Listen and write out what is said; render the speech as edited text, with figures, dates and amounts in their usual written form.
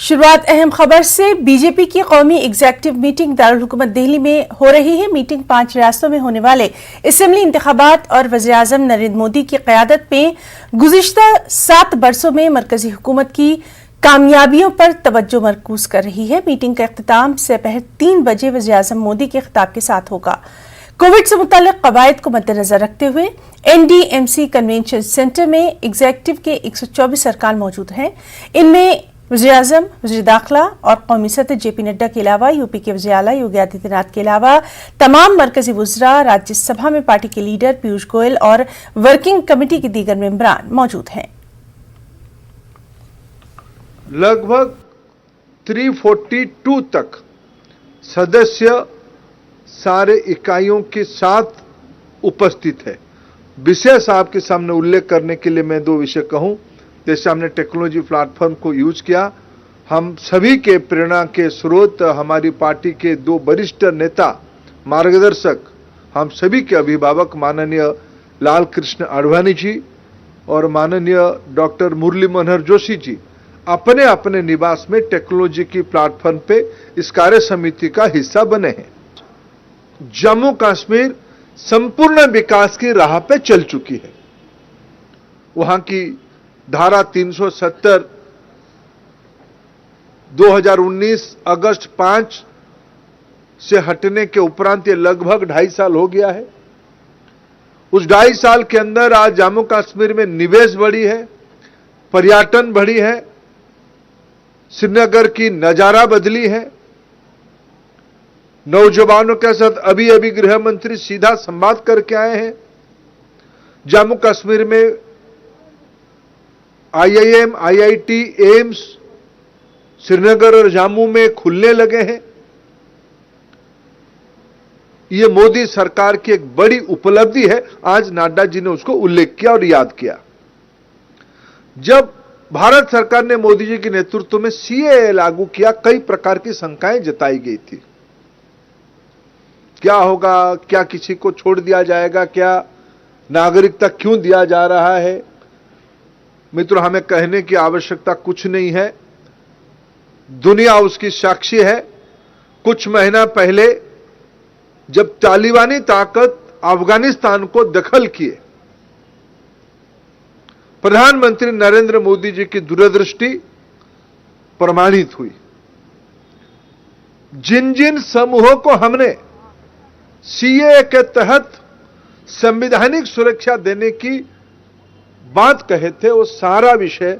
शुरुआत अहम खबर से। बीजेपी की कौमी एग्जेक्टिव मीटिंग दारुल हुकूमत दिल्ली में हो रही है। मीटिंग 5 रियासतों में होने वाले असेंबली इंतखाबात और वज़ीर-ए-आज़म नरेंद्र मोदी की क़यादत में गुज़िश्ता 7 बरसों में मरकजी हुकूमत की कामयाबियों पर तवज्जो मरकूज कर रही है। मीटिंग का इख्तिताम दोपहर 3 बजे वज़ीर-ए-आज़म मोदी के खिताब के साथ होगा। कोविड से मुताल्लिक कवायद को मद्देनजर रखते हुए NDMC कन्वेंशन सेंटर में एग्जेक्टिव के 124 अरकान मौजूद हैं। इनमें वज़ीर-ए-आज़म, वज़ीर दाखिला और कौमी सदर JP नड्डा के अलावा यूपी के वज़ीर आला योगी आदित्यनाथ के अलावा तमाम मरकजी वज़रा, राज्यसभा में पार्टी के लीडर पीयूष गोयल और वर्किंग कमेटी के दीगर मेंबरान मौजूद हैं। लगभग 342 तक सदस्य सारे इकाइयों के साथ उपस्थित है। विशेष आपके सामने उल्लेख करने के लिए मैं 2 विषय कहूं। जैसे हमने टेक्नोलॉजी प्लेटफॉर्म को यूज किया, हम सभी के प्रेरणा के स्रोत हमारी पार्टी के 2 वरिष्ठ नेता, मार्गदर्शक, हम सभी के अभिभावक माननीय लाल कृष्ण आडवाणी जी और माननीय डॉक्टर मुरली मनोहर जोशी जी अपने अपने निवास में टेक्नोलॉजी की प्लेटफॉर्म पे इस कार्य समिति का हिस्सा बने हैं। जम्मू कश्मीर संपूर्ण विकास की राह पे चल चुकी है। वहां की धारा 370 2019 अगस्त 5 से हटने के उपरांत ये लगभग 2.5 साल हो गया है। उस 2.5 साल के अंदर आज जम्मू कश्मीर में निवेश बढ़ी है, पर्यटन बढ़ी है, श्रीनगर की नजारा बदली है। नौजवानों के साथ अभी अभी गृह मंत्री सीधा संवाद करके आए हैं। जम्मू कश्मीर में IIM, IIT, एम्स श्रीनगर और जम्मू में खुलने लगे हैं। यह मोदी सरकार की एक बड़ी उपलब्धि है। आज नड्डा जी ने उसको उल्लेख किया और याद किया। जब भारत सरकार ने मोदी जी के नेतृत्व में CAA लागू किया, कई प्रकार की शंकाएं जताई गई थी। क्या होगा, क्या किसी को छोड़ दिया जाएगा, क्या नागरिकता क्यों दिया जा रहा है। मित्रों, हमें कहने की आवश्यकता कुछ नहीं है, दुनिया उसकी साक्षी है। कुछ महीना पहले जब तालिबानी ताकत अफगानिस्तान को दखल किए, प्रधानमंत्री नरेंद्र मोदी जी की दूरदृष्टि प्रमाणित हुई। जिन जिन समूहों को हमने CAA के तहत संवैधानिक सुरक्षा देने की बात कहे थे, वो सारा विषय